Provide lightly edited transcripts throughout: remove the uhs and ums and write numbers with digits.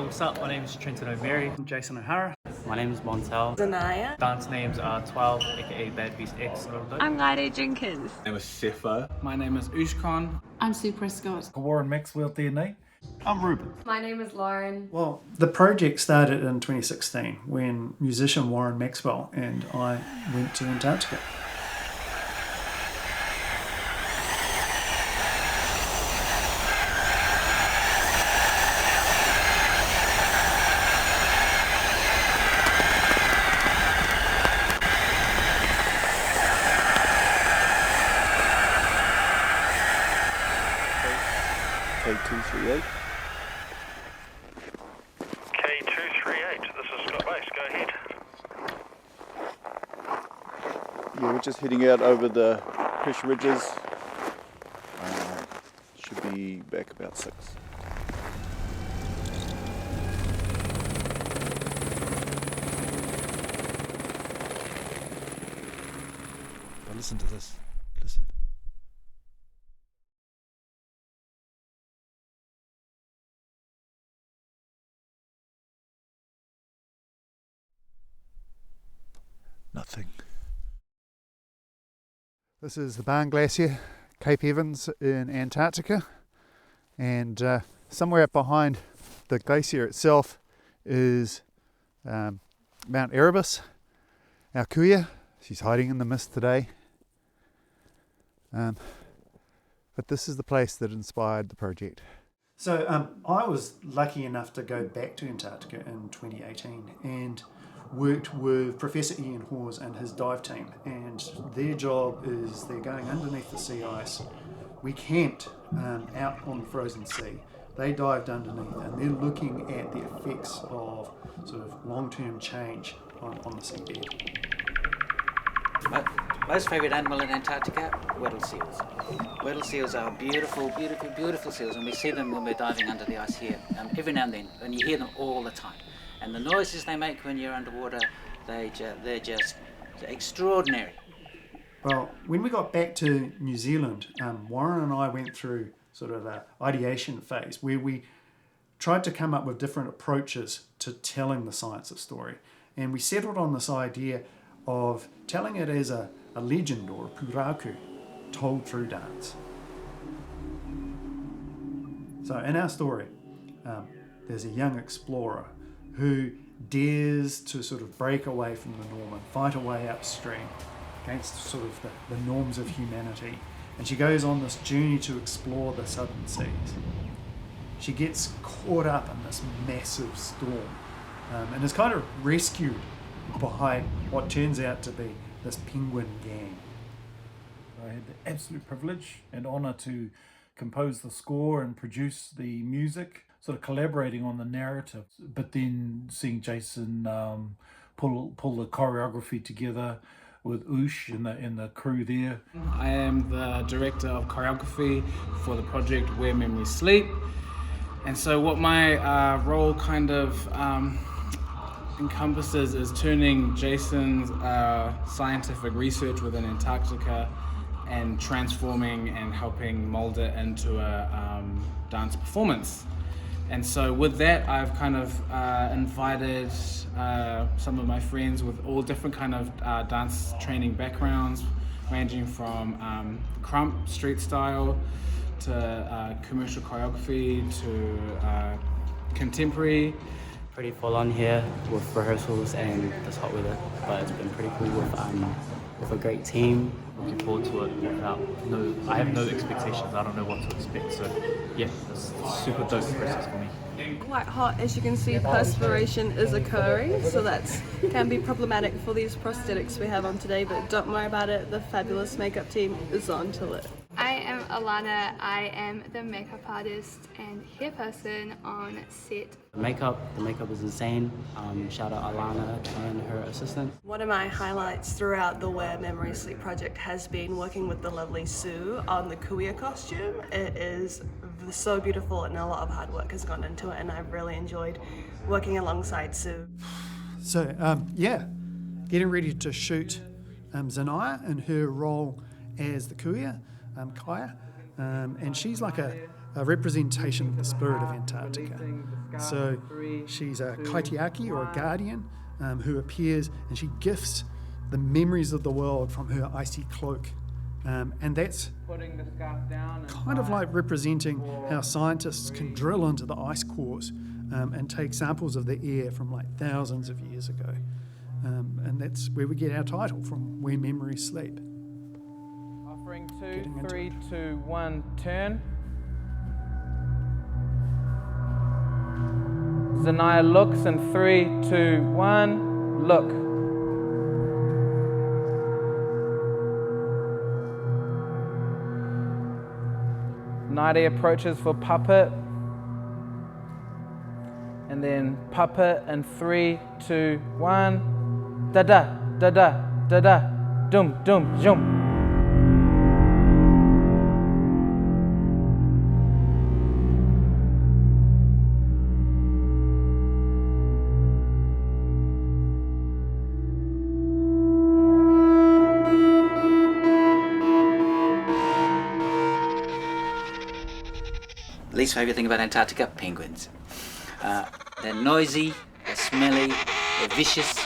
what's up? My name is Trent Omeri. I'm Jason O'Hara. My name is Montell. Zaniah. Dance names are 12, aka Bad Beast X. I'm Ngaere Jenkins. My name is Sepho. My name is Ooshcon. I'm Sue Prescott. Warren Maxwell DNA. I'm Ruben. My name is Lauren. Well, the project started in 2016 when musician Warren Maxwell and I went to Antarctica. K238. K238, this is Scott Base, go ahead. Yeah, we're just heading out over the pressure ridges. Should be back about 6. Now listen to this. Listen. Nothing. This is the Barne Glacier, Cape Evans in Antarctica, and somewhere up behind the glacier itself is Mount Erebus, our kuia. She's hiding in the mist today. But this is the place that inspired the project. So I was lucky enough to go back to Antarctica in 2018 and worked with Professor Ian Hawes and his dive team, and their job is they're going underneath the sea ice. We camped out on the frozen sea. They dived underneath and they're looking at the effects of sort of long-term change on the seabed. My most favourite animal in Antarctica, weddell seals. Weddell seals are beautiful, beautiful, beautiful seals, and we see them when we're diving under the ice here, every now and then, and you hear them all the time. And the noises they make when you're underwater, they're just extraordinary. Well, when we got back to New Zealand, Warren and I went through sort of an ideation phase where we tried to come up with different approaches to telling the science of story. And we settled on this idea of telling it as a legend or a puraku told through dance. So in our story, there's a young explorer who dares to sort of break away from the norm and fight a way upstream against sort of the norms of humanity. And she goes on this journey to explore the southern seas. She gets caught up in this massive storm and is kind of rescued by what turns out to be this penguin gang. I had the absolute privilege and honour to compose the score and produce the music, sort of collaborating on the narrative, but then seeing Jason pull the choreography together with Oosh and the crew there. I am the director of choreography for the project Where Memories Sleep. And so what my role kind of encompasses is turning Jason's scientific research within Antarctica and transforming and helping mold it into a dance performance. And so with that, I've kind of invited some of my friends with all different kind of dance training backgrounds, ranging from krump, street style, to commercial choreography, to contemporary. Pretty full on here with rehearsals and this hot weather, but it's been pretty cool with a great team. Looking forward to it. I have no expectations. I don't know what to expect. So yeah, it's a super dope process for me. Quite hot, as you can see, perspiration is occurring, so that can be problematic for these prosthetics we have on today, but don't worry about it, the fabulous makeup team is on to it. I am Alana, I am the makeup artist and hair person on set. The makeup is insane. Shout out Alana and her assistant. One of my highlights throughout the Where Memories Sleep project has been working with the lovely Sue on the kuia costume. It is so beautiful and a lot of hard work has gone into it, and I've really enjoyed working alongside Sue. So getting ready to shoot Zaniah in her role as the kuia, Kaya. And she's like a representation of the spirit of Antarctica. So she's a kaitiaki, or a guardian, who appears, and she gifts the memories of the world from her icy cloak. And that's kind of like representing how scientists can drill into the ice cores and take samples of the air from like thousands of years ago. And that's where we get our title from, Where Memories Sleep. Offering 2, 3, 2, 1, turn. Zaniah looks, and 3, 2, 1, look. Nighty approaches for puppet, and then puppet, and 3, 2, 1, da da da da da da, dum dum jum. Least favourite thing about Antarctica? Penguins. They're noisy, they're smelly, they're vicious.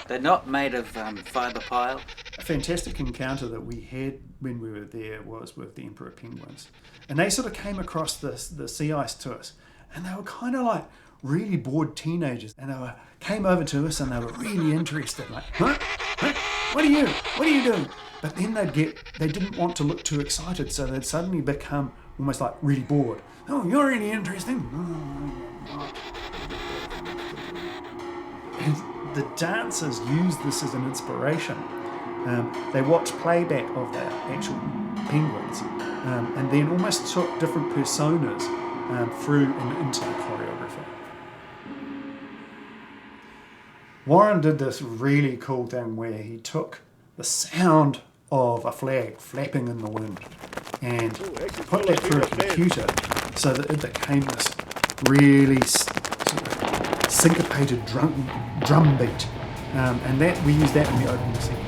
They're not made of fibre pile. A fantastic encounter that we had when we were there was with the emperor penguins. And they sort of came across the sea ice to us, and they were kind of like really bored teenagers. And they came over to us and they were really interested, like, huh? What are you doing? But then they didn't want to look too excited, so they'd suddenly become almost like really bored. Oh, you're really interesting. And the dancers used this as an inspiration. They watched playback of the actual penguins and then almost took different personas through and into the choreography. Warren did this really cool thing where he took the sound of a flag flapping in the wind and put that through a computer so that it became this really sort of syncopated drum beat, and that we used that in the opening sequence.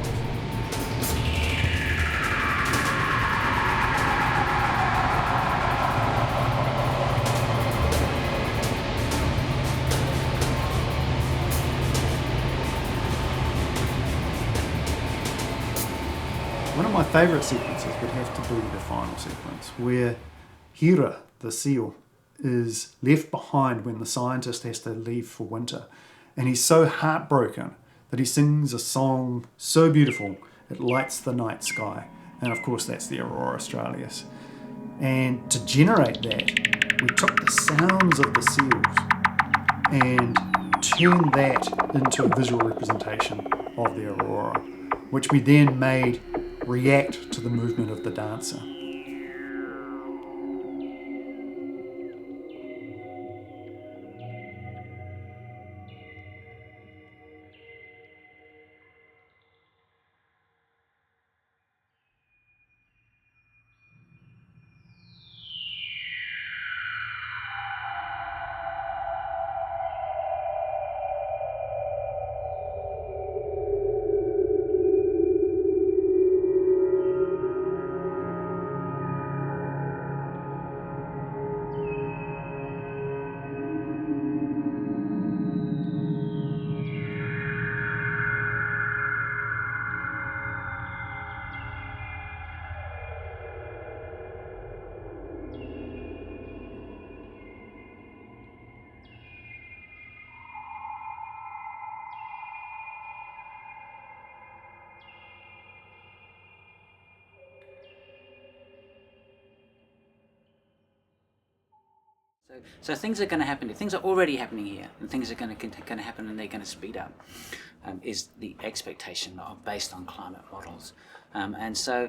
One of my favourite sequences would have to be the final sequence, where Hira, the seal, is left behind when the scientist has to leave for winter. And he's so heartbroken that he sings a song so beautiful it lights the night sky. And of course that's the Aurora Australis. And to generate that, we took the sounds of the seals and turned that into a visual representation of the aurora, which we then made react to the movement of the dancer. So things are going to happen. Things are already happening here, and things are going to happen, and they're going to speed up. Is the expectation based on climate models, and so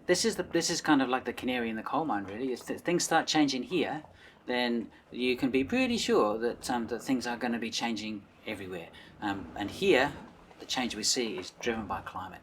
this is kind of like the canary in the coal mine. Really, if things start changing here, then you can be pretty sure that that things are going to be changing everywhere. And here, the change we see is driven by climate.